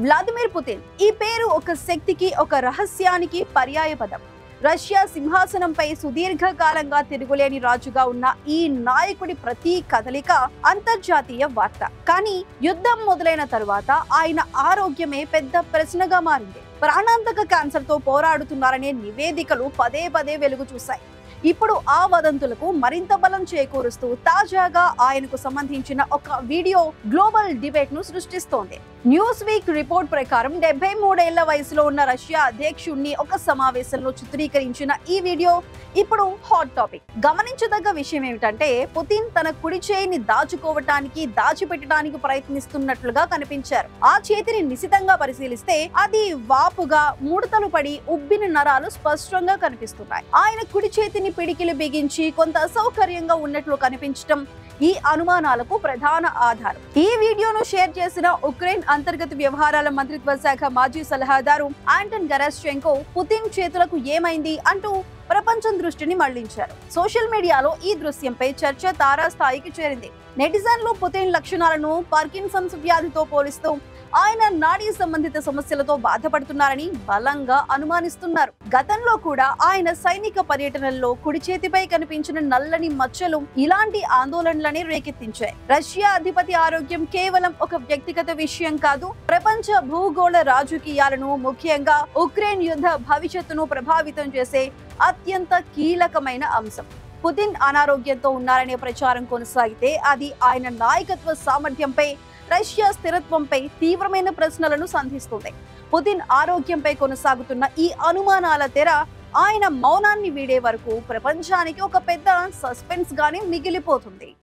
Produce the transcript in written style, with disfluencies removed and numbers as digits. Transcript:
Vladimir Putin ఈ పేరు ఒక శక్తికి, ఒక రహస్యానికి పర్యాయపదం. రష్యా సింహాసనంపై సుదీర్ఘకాలంగా తిరుగులేని రాజుగా ఉన్న ఈ నాయకుడి ప్రతి కదలిక అంతర్జాతీయ వార్త. కానీ యుద్ధం మొదలైన తరువాత ఆయన ఆరోగ్యమే పెద్ద ప్రశ్నగా మారింది. ప్రాణాంతక క్యాన్సర్ తో పోరాడుతున్నారనే నివేదికలు పదే పదే వెలుగు చూశాయి. ఇప్పుడు ఆ వదంతులకు మరింత బలం చేకూరుస్తూ తాజాగా ఆయనకు సంబంధించిన ఒక వీడియో గ్లోబల్ డిబేట్ ను సృష్టిస్తోంది. న్యూస్ వీక్ రిపోర్ట్ ప్రకారం 73 ఏళ్ల వయసులో ఉన్న రష్యా అధ్యక్షుడిని ఒక సమావేశంలో చిత్రీకరించిన ఈ వీడియో ఇప్పుడు హాట్ టాపిక్. గమనించదగ్గ విషయం ఏమిటంటే, పుతిన్ తన కుడి చేయిని దాచిపెట్టడానికి ప్రయత్నిస్తున్నట్లుగా కనిపించారు. ఆ చేతిని నిశితంగా పరిశీలిస్తే అది వాపుగా ముడతలు పడి ఉబ్బిన నరాలు స్పష్టంగా కనిపిస్తున్నాయి. ఆయన కుడి చేతిని పిడికిలి బిగించి కొంత అసౌకర్యంగా ఉన్నట్లు కనిపించడం ఈ అనుమానాలకు ప్రధాన ఆధారం. ఈ వీడియోను షేర్ చేసిన ఉక్రెయిన్ అంతర్గత వ్యవహారాల మంత్రిత్వ శాఖ మాజీ సలహాదారు ఆంటన్ గెరాశ్చెంకో పుతిన్ చేతులకు ఏమైంది అంటూ ప్రపంచం దృష్టిని మళ్లించారు. సోషల్ మీడియాలో ఈ దృశ్యంపై చర్చ తారాస్థాయికి చేరింది. నెటిజన్లు పుతిన్ లక్షణాలను పార్కిన్సన్స్ వ్యాధితో పోలిస్తూ ఆయన నాడీ సంబంధిత సమస్యలతో బాధపడుతున్నారని బలంగా అనుమానిస్తున్నారు. గతంలో కూడా ఆయన సైనిక పర్యటనల్లో కుడి చేతిపై కనిపించిన నల్లని మచ్చలు ఇలాంటి ఆందోళనలని రేకెత్తించాయి. రష్యా అధిపతి ఆరోగ్యం కేవలం ఒక వ్యక్తిగత విషయం కాదు, ప్రపంచ భూగోళ రాజకీయాలను, ముఖ్యంగా ఉక్రెయిన్ యుద్ధ భవిష్యత్తును ప్రభావితం చేసే అత్యంత కీలకమైన అంశం. పుతిన్ అనారోగ్యంతో ఉన్నారనే ప్రచారం కొనసాగితే అది ఆయన నాయకత్వ సామర్థ్యంపై, రష్యా స్థిరత్వంపై తీవ్రమైన ప్రశ్నలను సంధిస్తుంది. పుతిన్ ఆరోగ్యంపై కొనసాగుతున్న ఈ అనుమానాల తెర ఆయన మౌనాన్ని వీడే వరకు ప్రపంచానికి ఒక పెద్ద సస్పెన్స్ గానే మిగిలిపోతుంది.